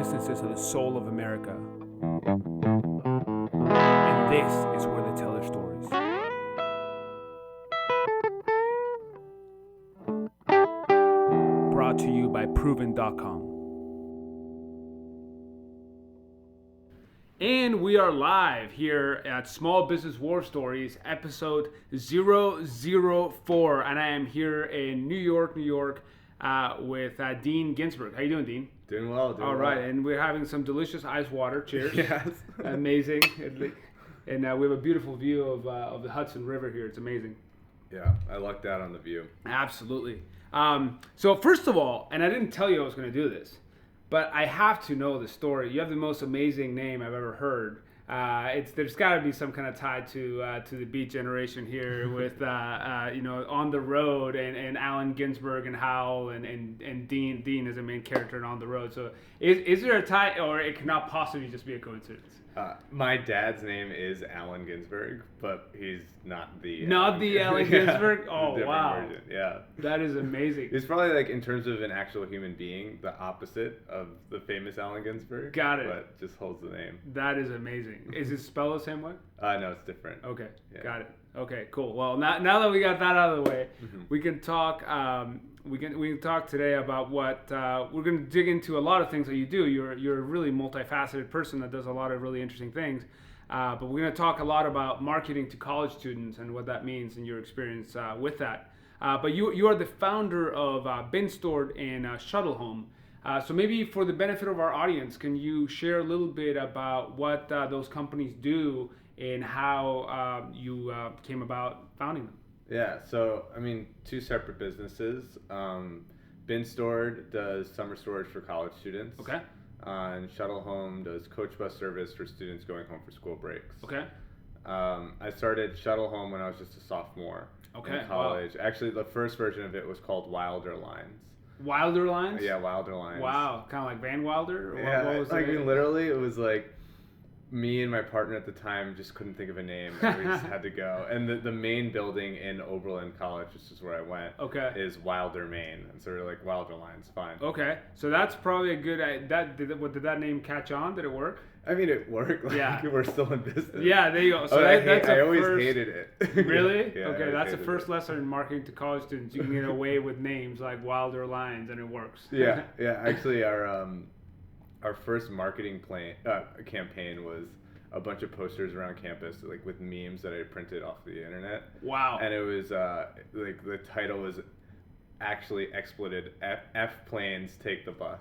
businesses are the soul of America. And this is where they tell their stories. Brought to you by Proven.com. And we are live here at Small Business War Stories, episode 004. And I am here in New York, with Dean Ginsberg. How you doing, Dean? Doing well. All right, and we're having some delicious ice water. Cheers. Yes. Amazing. And we have a beautiful view of the Hudson River here. It's amazing. Yeah, I lucked out on the view. Absolutely. So first of all, and I didn't tell you I was going to do this, but I have to know the story. You have the most amazing name I've ever heard. There's got to be some kind of tie to the Beat Generation here with On the Road and Allen Ginsberg and Howell and Dean as a main character in On the Road. So is there a tie, or it cannot possibly just be a coincidence? My dad's name is Allen Ginsberg, but he's not the Allen Ginsberg. Oh wow, version. Yeah, that is amazing. He's probably, like, in terms of an actual human being, the opposite of the famous Allen Ginsberg. Got it. But just holds the name. That is amazing. Is it spelled the same way? No, it's different. Okay, yeah. Got it. Okay, cool. Well, now that we got that out of the way, we can talk. We can talk today about what we're going to dig into. A lot of things that you do. You're a really multifaceted person that does a lot of really interesting things. But we're going to talk a lot about marketing to college students and what that means and your experience with that. But you are the founder of Bin Stored and Shuttle Home. So maybe for the benefit of our audience, can you share a little bit about what those companies do and how you came about founding them? Yeah, so, I mean, two separate businesses. Bin Stored does summer storage for college students. Okay. And Shuttle Home does coach bus service for students going home for school breaks. Okay. I started Shuttle Home when I was just a sophomore in college. Wow. Actually, the first version of it was called Wilder Lines. Wilder Lines? Yeah, Wilder Lines. Wow, kind of like Van Wilder? Or yeah, what was like, literally, it was like me and my partner at the time just couldn't think of a name, and we just had to go. And the main building in Oberlin College, which is where I went, is Wilder, Maine. And so we were like, Wilder Lines, fine. Okay, so that's probably a good. Did that name catch on? Did it work? I mean, it worked. Like, yeah, we're still in business. Yeah, there you go. So I always hated it. Really? Yeah, okay, that's the first lesson in marketing to college students. You can get away with names like Wilder Lines, and it works. Yeah. Actually, our first marketing campaign was a bunch of posters around campus, like with memes that I printed off the internet. Wow. And it was like the title was actually expletive: F planes take the bus.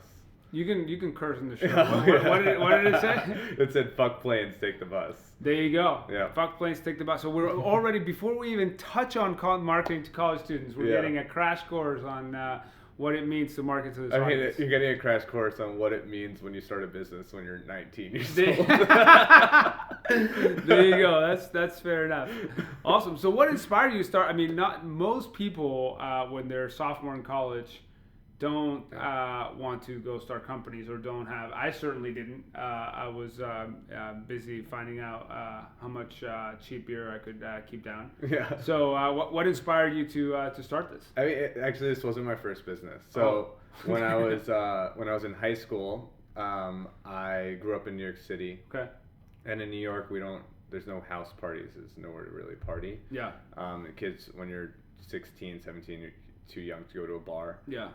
You can curse in the show. What did it say? It said, "Fuck planes, take the bus." There you go. Yeah. Fuck planes, take the bus. So we're already, before we even touch on marketing to college students, we're getting a crash course on what it means to market to this audience. You're getting a crash course on what it means when you start a business when you're 19 years old. There you go. That's fair enough. Awesome. So what inspired you to start? I mean, not most people when they're sophomore in college don't want to go start companies or don't have. I certainly didn't. I was busy finding out how much cheap beer I could keep down. Yeah. So what inspired you to start this? I mean, actually, this wasn't my first business. So when I was in high school, I grew up in New York City. Okay. And in New York, there's no house parties. There's nowhere to really party. Yeah. The kids, when you're 16, 17, you're too young to go to a bar. Yeah.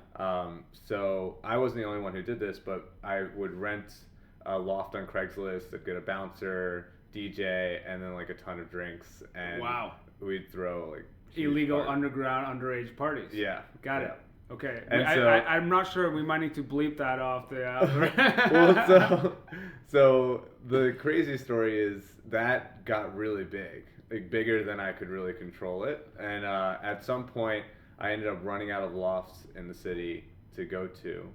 So I wasn't the only one who did this, but I would rent a loft on Craigslist, I'd get a bouncer, DJ, and then like a ton of drinks. And we'd throw like illegal underground underage parties. Yeah. Got it. Okay. And I'm not sure. We might need to bleep that off the. Well, so the crazy story is that got really big, like bigger than I could really control it. And at some point, I ended up running out of lofts in the city to go to.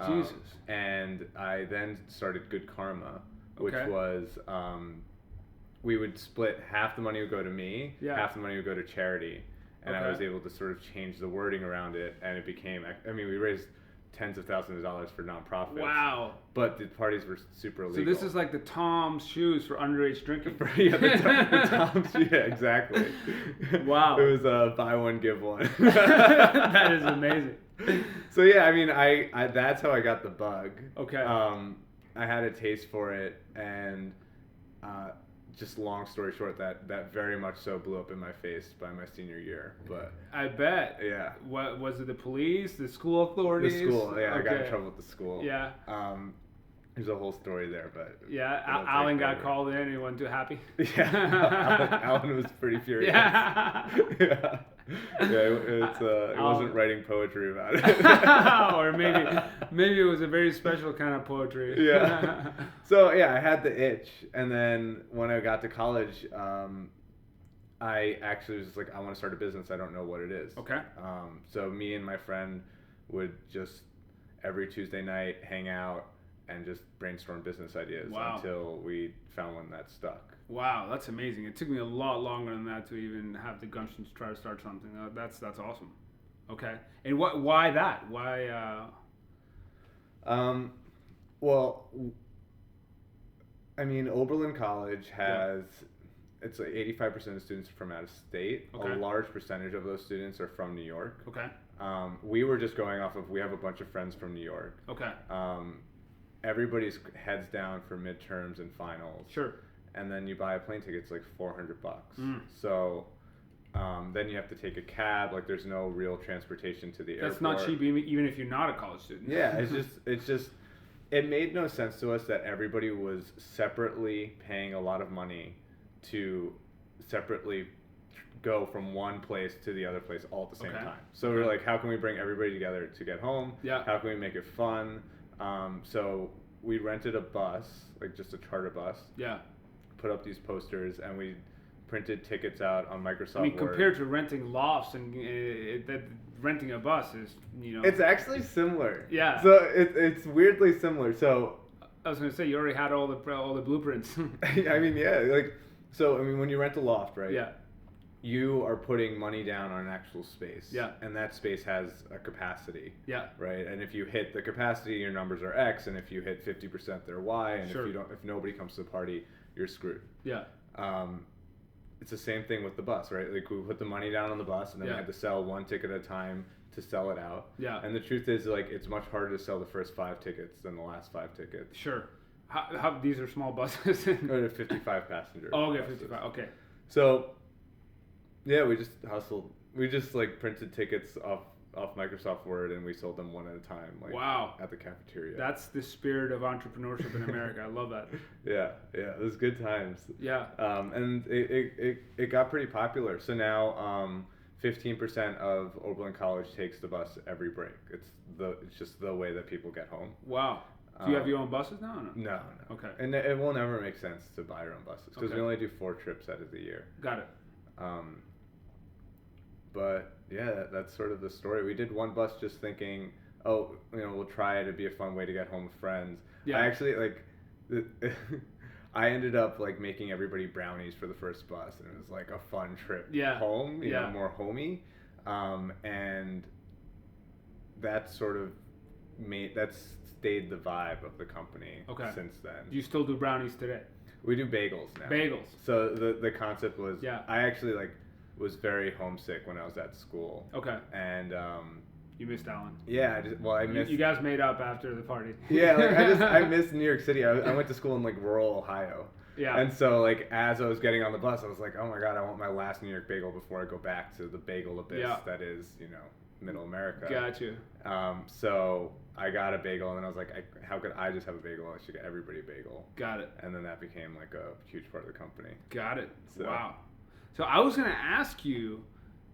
Jesus. And I then started Good Karma, which was we would split half the money would go to me, half the money would go to charity. And I was able to sort of change the wording around it, and it became, I mean, we raised tens of thousands of dollars for nonprofits. Wow. But the parties were super illegal. So this is like the Tom's shoes for underage drinking. the Tom's, yeah, exactly. Wow. It was buy one, give one. That is amazing. So yeah, I mean, I that's how I got the bug. Okay. I had a taste for it, and just long story short, that very much so blew up in my face by my senior year. But I bet. Yeah. What was it? The police, the school authorities? The school. Yeah, I got in trouble with the school. Yeah. There's a whole story there, but yeah, Alan got called in and he wasn't too happy. Yeah, Alan was pretty furious. Yeah. Yeah. It wasn't writing poetry about it. Or maybe it was a very special kind of poetry. Yeah. So yeah, I had the itch, and then when I got to college, I actually was just like, I want to start a business. I don't know what it is. Okay. So me and my friend would just every Tuesday night hang out and just brainstorm business ideas until we found one that stuck. Wow, that's amazing. It took me a lot longer than that to even have the gumption to try to start something. That's awesome. Okay. And why that? Why? Well, I mean, Oberlin College has, it's like 85% of students are from out of state. Okay. A large percentage of those students are from New York. Okay. We were just going off of, we have a bunch of friends from New York. Okay. Everybody's heads down for midterms and finals. Sure. And then you buy a plane ticket, it's like $400. So then you have to take a cab. Like, there's no real transportation to the airport. That's not cheap, even if you're not a college student. Yeah, it made no sense to us that everybody was separately paying a lot of money to separately go from one place to the other place all at the same time. So we're like, how can we bring everybody together to get home? Yeah. How can we make it fun? So we rented a bus, like just a charter bus. Yeah. Put up these posters, and we printed tickets out on Microsoft Word. Compared to renting lofts and renting a bus is, It's actually similar. Yeah. So it's weirdly similar. So I was gonna say, you already had all the blueprints. I mean, yeah, when you rent a loft, right? Yeah. You are putting money down on an actual space. Yeah. And that space has a capacity. Yeah. Right? And if you hit the capacity, your numbers are X, and if you hit 50%, they're Y, and if nobody comes to the party, you're screwed. Yeah. It's the same thing with the bus, right? Like, we put the money down on the bus, and then we had to sell one ticket at a time to sell it out. Yeah. And the truth is, like, it's much harder to sell the first 5 tickets than the last 5 tickets. Sure. How these are small buses? Or 55 passengers. Oh, okay, 55. Okay. So, yeah, we just hustled. We just printed tickets off Microsoft Word, and we sold them one at a time. Wow. At the cafeteria. That's the spirit of entrepreneurship in America. I love that. Yeah, it was good times. Yeah. And it got pretty popular. So now 15% of Oberlin College takes the bus every break. It's just the way that people get home. Wow. Do you have your own buses now? Or no? No. Okay. And it will never make sense to buy your own buses because we only do 4 trips out of the year. Got it. But yeah, that's sort of the story. We did one bus just thinking, we'll try it. It'd be a fun way to get home with friends. Yeah. I actually I ended up making everybody brownies for the first bus, and it was like a fun trip home. You know, more homey, and that sort of stayed the vibe of the company since then. Do you still do brownies today? We do bagels now. Bagels. So the concept was, I actually was very homesick when I was at school. Okay. And you missed Alan. Yeah, I missed. You guys made up after the party. Yeah, I missed New York City. I went to school in rural Ohio. Yeah. And so as I was getting on the bus, I was like, oh my God, I want my last New York bagel before I go back to the bagel abyss that is, Middle America. Got you. So I got a bagel, and then I was like, how could I just have a bagel? I should get everybody a bagel. Got it. And then that became a huge part of the company. Got it. So. Wow. So I was going to ask you,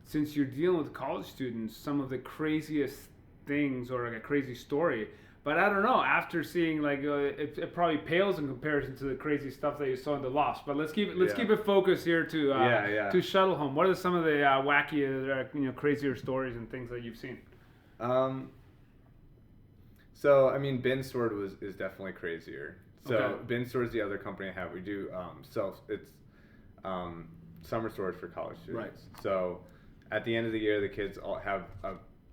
since you're dealing with college students, some of the craziest things or a crazy story. But I don't know, after seeing it probably pales in comparison to the crazy stuff that you saw in the Lost. But let's keep it focused here to Shuttle Home. What are some of the wacky, crazier stories and things that you've seen? So I mean, Bin Stored is definitely crazier. So Bin Stored is the other company I have. We do summer storage for college students. Right. So at the end of the year, the kids all have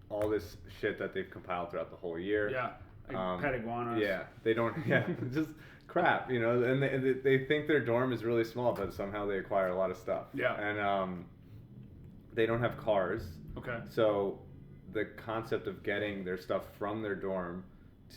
all this shit that they've compiled throughout the whole year. Yeah. Pet iguanas. Yeah, they don't. Yeah, just crap, And they think their dorm is really small, but somehow they acquire a lot of stuff. Yeah. And they don't have cars. Okay. So the concept of getting their stuff from their dorm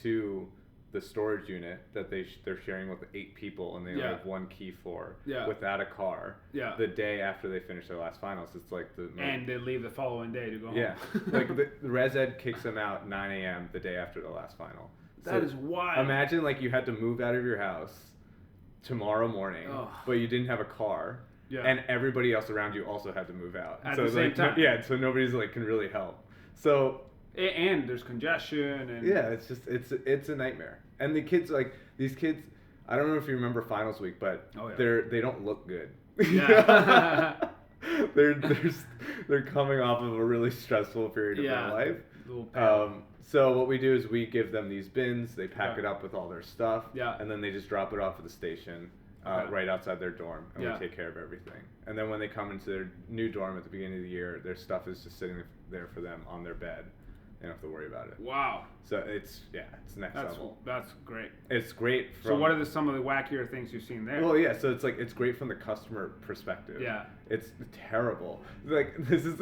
to the storage unit that they're sharing with 8 people, and they only have 1 key for, without a car. Yeah. The day after they finish their last finals, it's like and they leave the following day to go home. Yeah. Like the res ed kicks them out 9 a.m. the day after the last final. That is wild. Imagine like you had to move out of your house tomorrow morning, but you didn't have a car. Yeah. And everybody else around you also had to move out. At the same time. Yeah, so nobody's like can really help. So and there's congestion and it's a nightmare. And the kids these kids, I don't know if you remember finals week, but they don't look good. Yeah. they're coming off of a really stressful period of their life. So what we do is we give them these bins, they pack it up with all their stuff, and then they just drop it off at the station. Right outside their dorm, and we take care of everything. And then when they come into their new dorm at the beginning of the year, their stuff is just sitting there for them on their bed. They don't have to worry about it. Wow. So it's next level. That's great. It's great. So what are some of the wackier things you've seen there? Well, so it's great from the customer perspective. Yeah. It's terrible. Like this is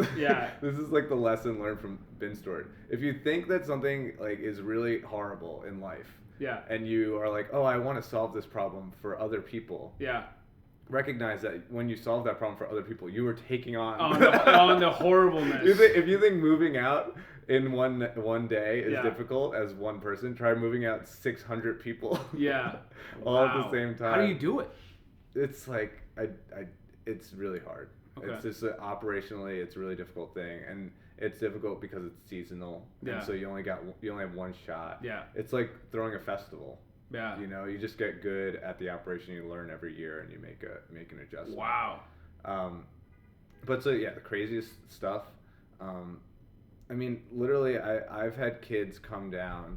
like the lesson learned from bin storage. If you think that something like is really horrible in life. Yeah. And you are like, I want to solve this problem for other people. Yeah. Recognize that when you solve that problem for other people, you are taking on the horribleness. If you think moving out in one day is difficult as one person, try moving out 600 people. Yeah. All at the same time. How do you do it? It's like it's really hard. Okay. It's just operationally, it's a really difficult thing, and it's difficult because it's seasonal, and so you only have one shot. Yeah, it's like throwing a festival. Yeah, you just get good at the operation. You learn every year, and you make an adjustment. Wow. But so the craziest stuff. I mean, literally, I've had kids come down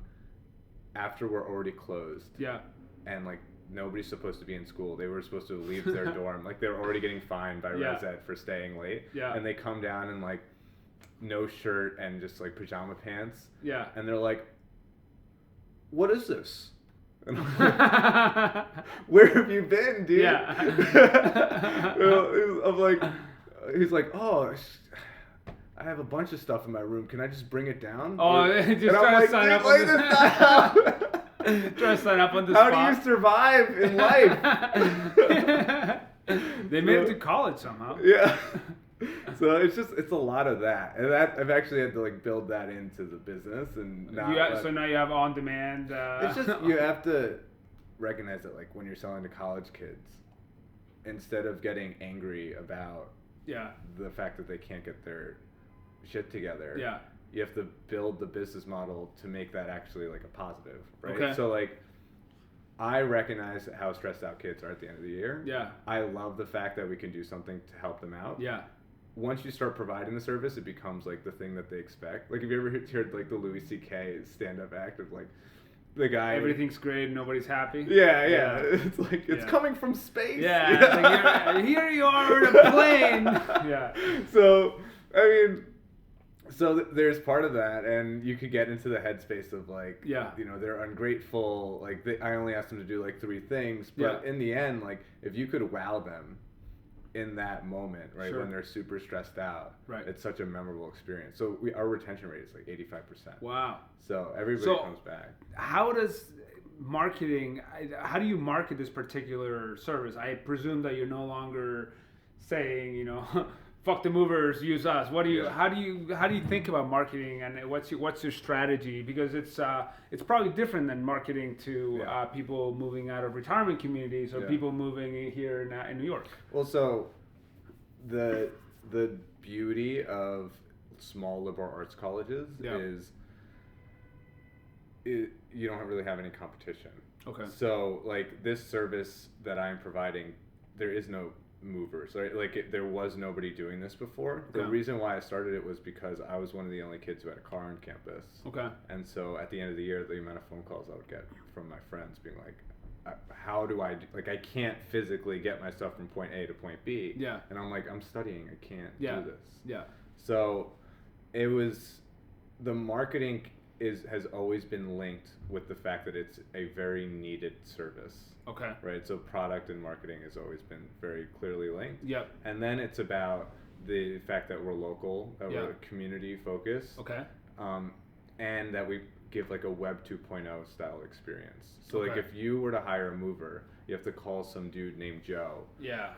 after we're already closed. Yeah, and like. Nobody's supposed to be in school. They were supposed to leave their dorm. Like they were already getting fined by Res Ed for staying late. Yeah. And they come down in like no shirt and just like pajama pants. Yeah. And they're like, "What is this?" And I'm like, "Where have you been, dude?" Yeah. I'm like, he's like, "Oh, I have a bunch of stuff in my room. Can I just bring it down?" Oh, just trying to sign up on this. Try to sign up on this. How do you survive in life? They made it to college somehow. Yeah. So it's a lot of that, and that I've actually had to like build that into the business, and so now you have on demand. It's just you have to recognize that like when you're selling to college kids, instead of getting angry about the fact that they can't get their shit together. Yeah. You have to build the business model to make that actually like a positive, right? Okay. So like, I recognize how stressed out kids are at the end of the year. Yeah. I love the fact that we can do something to help them out. Yeah. Once you start providing the service, it becomes like the thing that they expect. Like, have you ever heard like the Louis C.K. stand-up act of like, the guy... Everything's great, nobody's happy. Yeah. It's like, it's coming from space. Yeah. Like here you are in a plane. Yeah. So, I mean... So there's part of that, and you could get into the headspace of like, they're ungrateful. Like I only asked them to do like 3 things, but in the end, like if you could wow them in that moment, right, when they're super stressed out, it's such a memorable experience. So our retention rate is like 85%. Wow. So everybody comes back. How do you market this particular service? I presume that you're no longer saying, fuck the movers, use us. How do you think about marketing, and what's your strategy? Because it's probably different than marketing to people moving out of retirement communities or people moving here in New York. Well, so the beauty of small liberal arts colleges is you don't really have any competition. Okay. So like this service that I'm providing, there is no movers, right? Like there was nobody doing this before. Okay. The reason why I started it was because I was one of the only kids who had a car on campus. Okay. And so at the end of the year, the amount of phone calls I would get from my friends being like, how do I I can't physically get my stuff from point A to point B. Yeah. And I'm like, I'm studying, I can't do this. Yeah. So it was, the marketing has always been linked with the fact that it's a very needed service. Okay. Right. So product and marketing has always been very clearly linked. Yep. And then it's about the fact that we're local, that we're community focused. Okay. And that we give like a Web 2.0 style experience. So like if you were to hire a mover, you have to call some dude named Joe,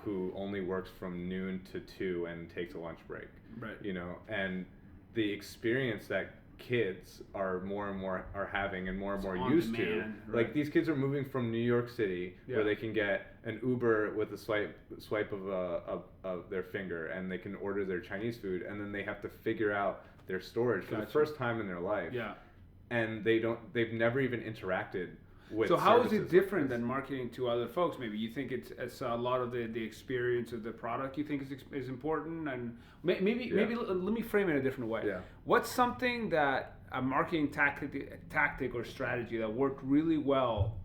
who only works from noon to 2 and takes a lunch break. Right. You know, and the experience that kids are more and more are having and more used to. Right. Like these kids are moving from New York City where they can get an Uber with a swipe of their finger, and they can order their Chinese food, and then they have to figure out their storage for the first time in their life. Yeah. And they've never even interacted with. So how is it different than marketing to other folks? Maybe you think it's a lot of the experience of the product you think is important, and maybe let me frame it a different way. Yeah. What's something that a marketing tactic or strategy that worked really well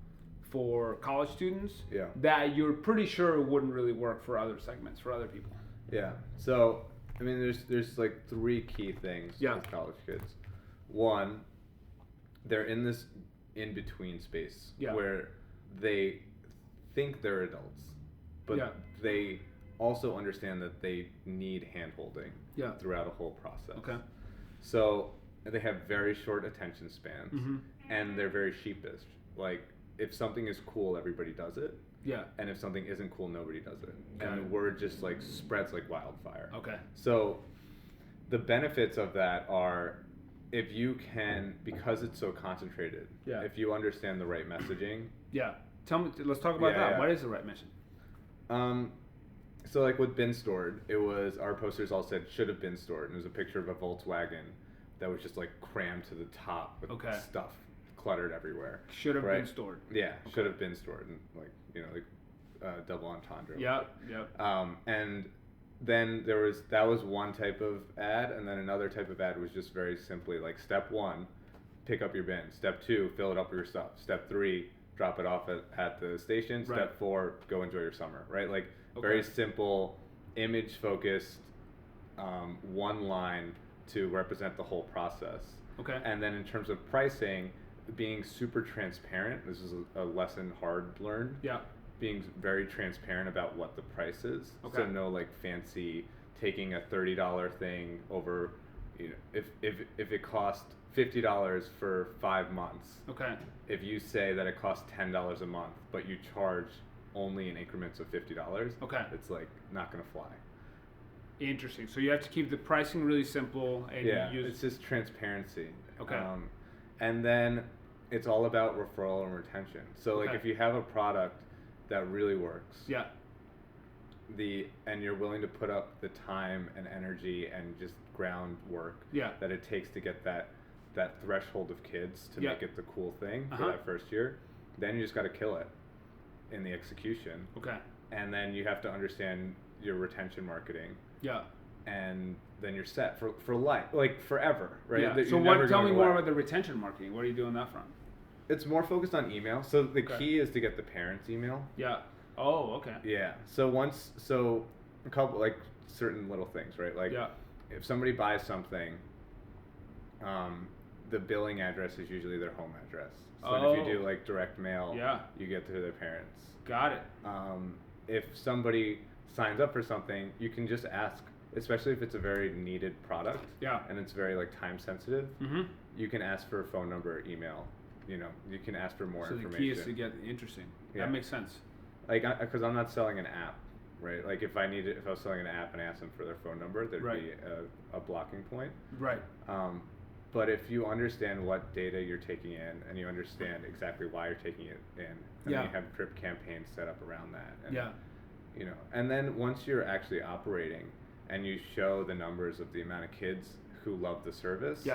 for college students that you're pretty sure wouldn't really work for other segments, for other people? Yeah. So I mean, there's like 3 key things with college kids. One, they're in this in-between space where they think they're adults, but they also understand that they need hand-holding throughout a whole process. Okay. So they have very short attention spans, and they're very sheepish. Like, if something is cool, everybody does it. Yeah. And if something isn't cool, nobody does it. And the word just like spreads like wildfire. Okay. So the benefits of that are, if you can, because it's so concentrated, if you understand the right messaging. Yeah. Let's talk about that. What is the right messaging? So like with bin stored, it was, our posters all said should have been stored, and it was a picture of a Volkswagen that was just like crammed to the top with stuff cluttered everywhere. Should have been stored. Yeah, should have been stored, and like, you know, like double entendre. Yeah. And then that was one type of ad, and then another type of ad was just very simply like, step 1, pick up your bin. Step 2, fill it up with your stuff. Step 3, drop it off at the station. Right. Step 4, go enjoy your summer. Right? Like very simple, image focused, one line to represent the whole process. Okay. And then in terms of pricing, being super transparent. This is a lesson hard learned. Yeah. Being very transparent about what the price is. Okay. So no like fancy taking a $30 thing over, you know, if it cost $50 for 5 months. Okay. If you say that it costs $10 a month, but you charge only in increments of $50, it's like not gonna fly. Interesting. So you have to keep the pricing really simple, and it's just transparency. Okay. And then it's all about referral and retention. So like if you have a product that really works, and you're willing to put up the time and energy and just groundwork that it takes to get that threshold of kids to make it the cool thing for that first year, then you just got to kill it in the execution. Okay. And then you have to understand your retention marketing. Yeah. And then you're set for life, like forever, right? Yeah. So tell me more about the retention marketing. What are you doing that from? It's more focused on email. So the key is to get the parents' email. Yeah. Oh, okay. Yeah. So a couple, like certain little things, right? Like if somebody buys something, the billing address is usually their home address. So if you do like direct mail, you get to their parents. Got it. If somebody signs up for something, you can just ask, especially if it's a very needed product, and it's very like time sensitive. Mm-hmm. You can ask for a phone number, email. You know, you can ask for more information. So the key is to get interesting. That makes sense. Like, because I'm not selling an app, right? Like if I was selling an app and I asked them for their phone number, there'd be a blocking point. Right. But if you understand what data you're taking in, and you understand exactly why you're taking it in, and then you have drip campaigns set up around that. And, you know, and then once you're actually operating, and you show the numbers of the amount of kids who love the service,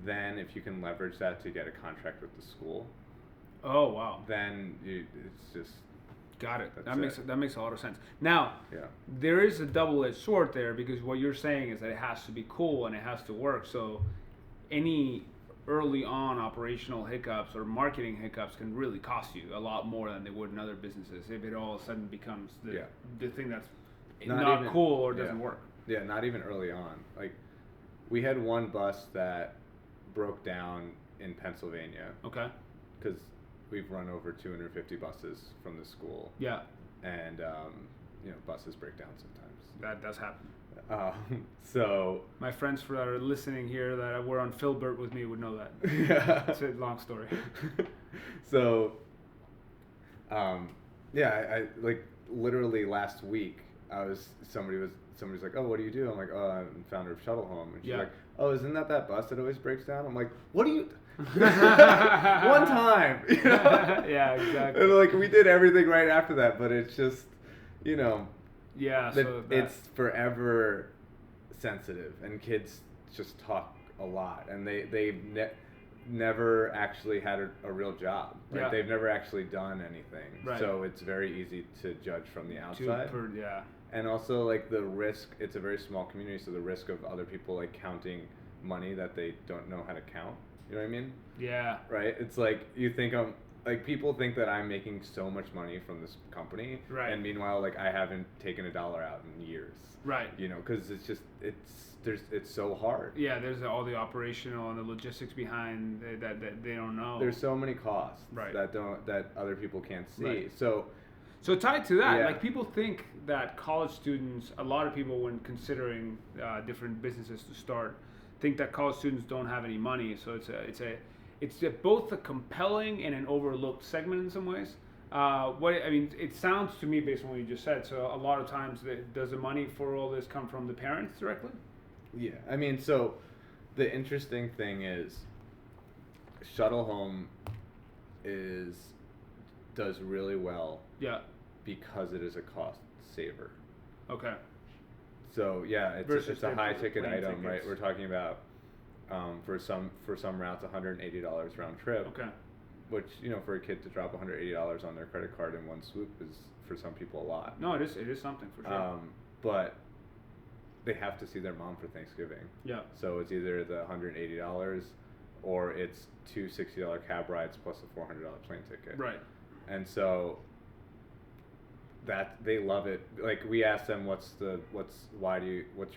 then if you can leverage that to get a contract with the school, then it's just got it. That makes a lot of sense. Now, there is a double-edged sword there, because what you're saying is that it has to be cool and it has to work. So any early on operational hiccups or marketing hiccups can really cost you a lot more than they would in other businesses if it all of a sudden becomes the thing that's not even cool or doesn't work. Yeah, not even early on. Like, we had one bus that broke down in Pennsylvania. Okay. Because we've run over 250 buses from the school. Yeah. And, you know, buses break down sometimes. that does happen. So my friends that are listening here that were on Filbert with me would know that. Yeah. It's a long story. So, I like literally last week somebody's like, oh, what do you do? I'm like, oh, I'm founder of Shuttle Home, and she's like, oh, isn't that bus that always breaks down? I'm like, what do you? One time, you know? Yeah, exactly. And like we did everything right after that, but it's just, you know. Yeah, it's forever sensitive, and kids just talk a lot, and they've never actually had a real job. Right? Yeah. They've never actually done anything, right. So it's very easy to judge from the outside. Yeah. And also, like, the risk, it's a very small community, so the risk of other people, like, counting money that they don't know how to count, you know what I mean? Yeah. Right? It's like, you think people think that I'm making so much money from this company, right. And meanwhile, like, I haven't taken $1 out in years. Right. You know, because it's just, it's so hard. Yeah, there's all the operational and the logistics behind that they don't know. There's so many costs, right. that other people can't see. Right. So tied to that, like, people think that college students, a lot of people, when considering different businesses to start, think that college students don't have any money. So it's both a compelling and an overlooked segment in some ways. It sounds to me, based on what you just said, so a lot of times, does the money for all this come from the parents directly? Yeah, I mean, so the interesting thing is, Shuttle Home does really well. Yeah. Because it is a cost saver. Okay. So yeah, it's a high ticket item, tickets. Right? We're talking about for some routes $180 round trip. Okay. Which, you know, for a kid to drop $180 on their credit card in one swoop is, for some people, a lot. No, it is something for sure. But they have to see their mom for Thanksgiving. Yeah. So it's either the $180 or it's two $60 cab rides plus a $400 plane ticket. Right. And so that they love it. Like, we asked them what's your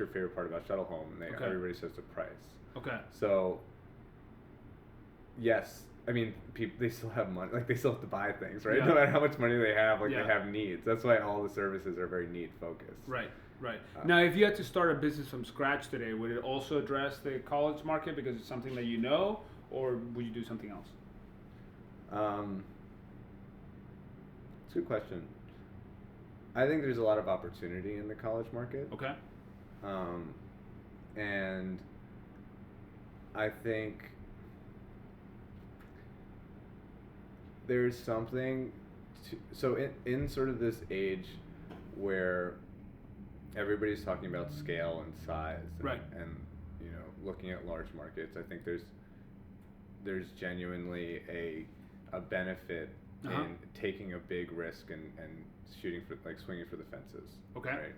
favorite part about Shuttle Home, and everybody says the price. Okay. So yes, I mean, they still have money. Like, they still have to buy things, right? Yeah. No matter how much money they have, like, they have needs. That's why all the services are very need focused. Right. Now, if you had to start a business from scratch today, would it also address the college market because it's something that you know, or would you do something else? It's a good question. I think there's a lot of opportunity in the college market. Okay. And I think there's something so in sort of this age where everybody's talking about scale and size, and you know, looking at large markets, I think there's genuinely a benefit in taking a big risk and swinging for the fences. Okay. Right?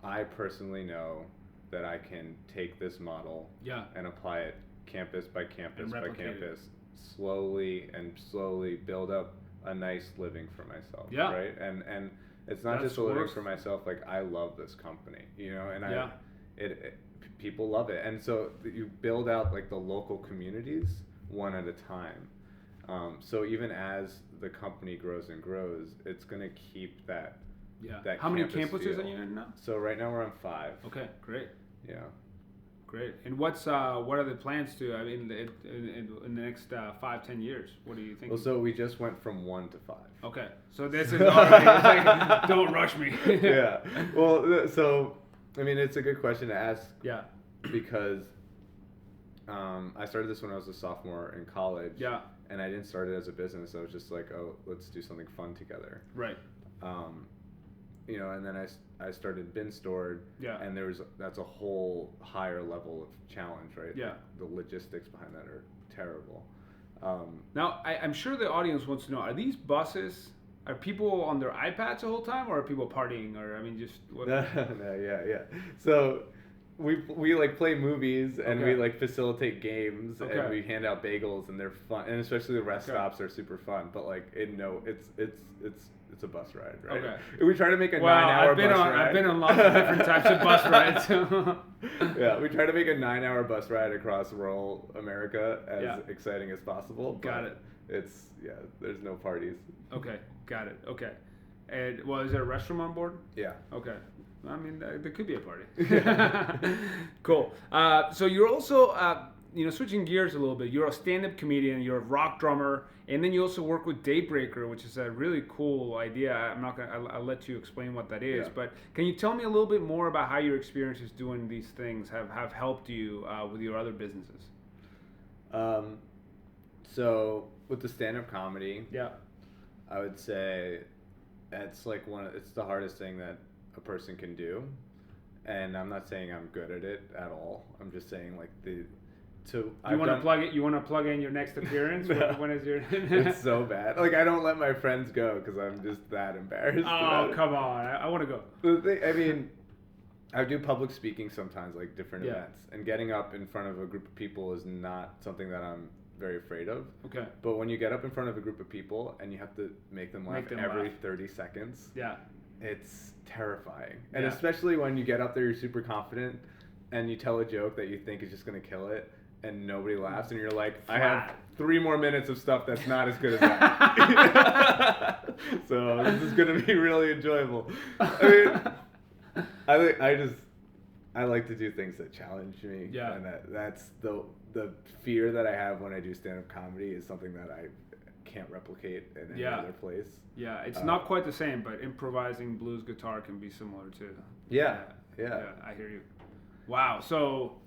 I personally know that I can take this model and apply it campus by campus by campus, slowly build up a nice living for myself. Yeah. Right? And it's not just a living for myself, like, I love this company, you know, and people love it. And so you build out, like, the local communities one at a time. So even as the company grows and grows, it's going to keep that. Yeah. How many campuses are you in now? So right now we're on 5. Okay, great. Yeah. Great. And what are the plans to? I mean, in the next 5-10 years, what do you think? Well, so we just went from 1 to 5. Okay. So this is already. It's like, don't rush me. Yeah. Well, so I mean, it's a good question to ask. Yeah. Because I started this when I was a sophomore in college. Yeah. And I didn't start it as a business. I was just like, oh, let's do something fun together. Right. You know, and then I started Bin Stored. Yeah. And that's a whole higher level of challenge, right? Yeah. The logistics behind that are terrible. Now, I'm sure the audience wants to know: are these buses? Are people on their iPads the whole time, or are people partying, or I mean, just what? No, yeah. So we like play movies and we like facilitate games and we hand out bagels and they're fun, and especially the rest stops are super fun. But like it's a bus ride, right? Okay. We try to make a 9-hour bus ride. I've been on lots of different types of bus rides. Yeah, we try to make a 9-hour bus ride across rural America as exciting as possible. Got it. It's there's no parties. Okay, got it. Okay, and is there a restroom on board? Yeah. Okay. I mean, there could be a party. Cool. So you're also, switching gears a little bit. You're a stand-up comedian. You're a rock drummer, and then you also work with Daybreaker, which is a really cool idea. I'll let you explain what that is. Yeah. But can you tell me a little bit more about how your experiences doing these things have helped you with your other businesses? So with the stand-up comedy, yeah, I would say it's like it's the hardest thing that a person can do, and I'm not saying I'm good at it at all. I'm just saying like you want to plug in your next appearance? No. When is your? It's so bad. Like I don't let my friends go because I'm just that embarrassed. Oh come on! I want to go. I do public speaking sometimes, like different events, and getting up in front of a group of people is not something that I'm very afraid of. Okay. But when you get up in front of a group of people and you have to make them laugh every 30 seconds, yeah, it's terrifying. And especially when you get up there, you're super confident, and you tell a joke that you think is just going to kill it, and nobody laughs, and you're like, I have 3 more minutes of stuff that's not as good as that. So this is going to be really enjoyable. I like to do things that challenge me. Yeah. And that's the fear that I have when I do stand-up comedy is something that I can't replicate in any other place. Yeah, it's not quite the same, but improvising blues guitar can be similar too. Yeah. I hear you. Wow, so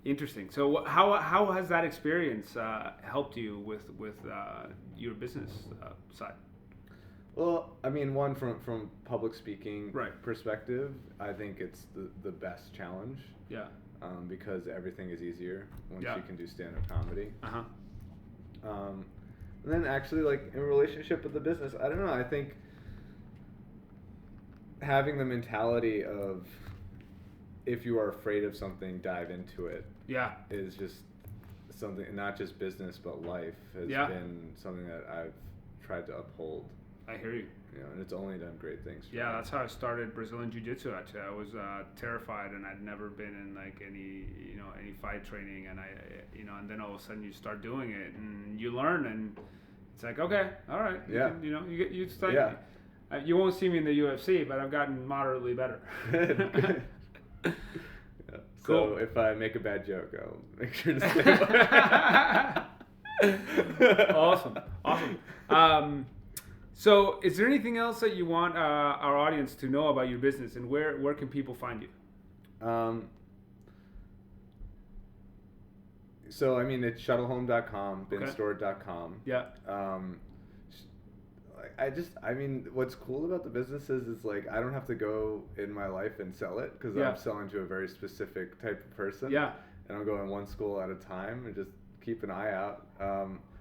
interesting. So how has that experience helped you with your business side? Well, I mean, one from public speaking perspective, I think it's the best challenge. Yeah. Because everything is easier once you can do stand-up comedy. And then actually, like in relationship with the business, I don't know. I think having the mentality of if you are afraid of something, dive into it. Yeah. Is just something, not just business but life has been something that I've tried to uphold. I hear you. And it's only done great things for me. That's how I started Brazilian Jiu-Jitsu. Actually, I was terrified, and I'd never been in like any fight training, and and then all of a sudden you start doing it, and you learn, and it's like, okay, all right, you start. Yeah. You won't see me in the UFC, but I've gotten moderately better. Cool. So if I make a bad joke, I'll make sure to say. Awesome. So, is there anything else that you want our audience to know about your business, and where can people find you? So, I mean, it's shuttlehome.com, binstore.com. Yeah. What's cool about the businesses is like I don't have to go in my life and sell it because I'm selling to a very specific type of person. Yeah. And I'm going one school at a time and just keep an eye out.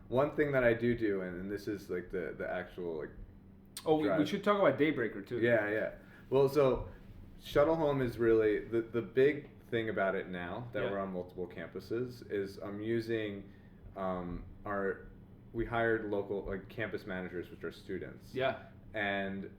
One thing that I do, and this is like the actual like. Oh, we should talk about Daybreaker too. Yeah. Well, so Shuttle Home is really the big thing about it now that we're on multiple campuses is I'm using we hired local like campus managers, which are students. Yeah. And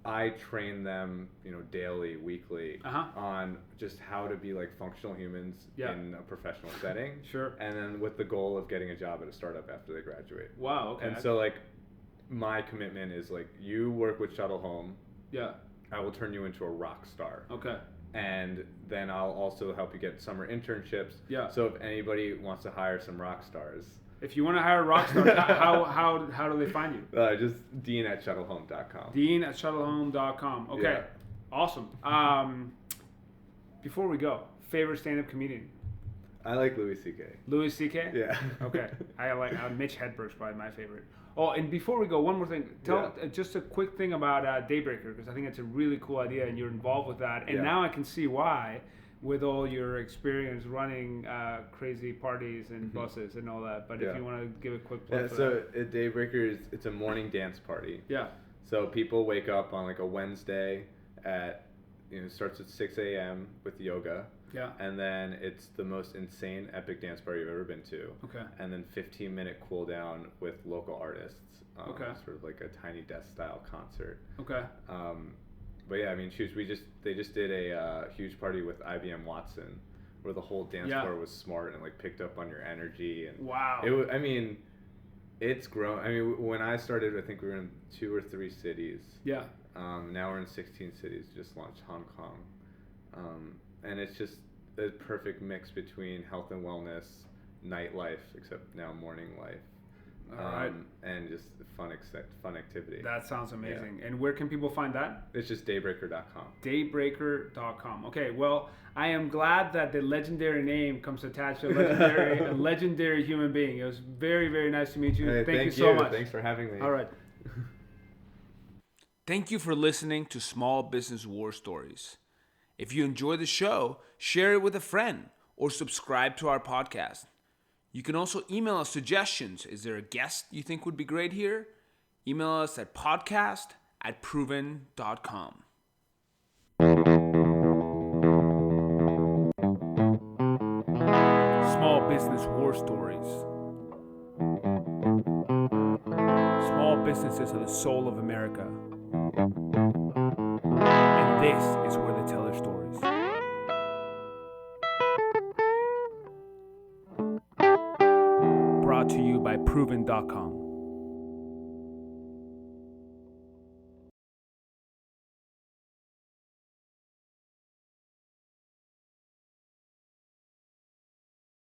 I train them, daily, weekly on just how to be like functional humans in a professional setting. Sure. And then with the goal of getting a job at a startup after they graduate. Wow. Okay. And so like my commitment is like you work with Shuttle Home. Yeah. I will turn you into a rock star. Okay. And then I'll also help you get summer internships. Yeah. So if anybody wants to hire some rock stars. If you want to hire a rock star, how do they find you? Just dean@shuttlehome.com. Dean@shuttlehome.com. Okay. Yeah. Awesome. Before we go, favorite stand-up comedian? I like Louis C.K. Louis C.K.? Yeah. Okay. I like Mitch Hedberg's probably my favorite. Oh, and before we go, one more thing. Tell just a quick thing about Daybreaker, because I think it's a really cool idea, and you're involved with that. And now I can see why, with all your experience running crazy parties and buses and all that. But if you want to give a quick plug for that. So at Daybreaker, it's a morning dance party. Yeah. So people wake up on like a Wednesday at, it starts at 6 a.m. with yoga. Yeah. And then it's the most insane epic dance party you've ever been to. Okay. And then 15-minute cool down with local artists. Okay. Sort of like a Tiny Desk style concert. Okay. But yeah, I mean, they just did a huge party with IBM Watson, where the whole dance floor was smart and like picked up on your energy. And wow. It's grown. I mean, when I started, I think we were in 2 or 3 cities. Yeah. Now we're in 16 cities. Just launched Hong Kong, and it's just a perfect mix between health and wellness, nightlife, except now morning life. All right. And just fun activity. That sounds amazing. Yeah. And where can people find that? It's just daybreaker.com. Daybreaker.com. Okay, well, I am glad that the legendary name comes attached to a legendary human being. It was very, very nice to meet you. Hey, thank you so much. Thanks for having me. All right. Thank you for listening to Small Business War Stories. If you enjoy the show, share it with a friend or subscribe to our podcast. You can also email us suggestions. Is there a guest you think would be great here? Email us at podcast@proven.com. Small Business War Stories. Small businesses are the soul of America. And this is where they tell their stories. Brought to you by proven.com.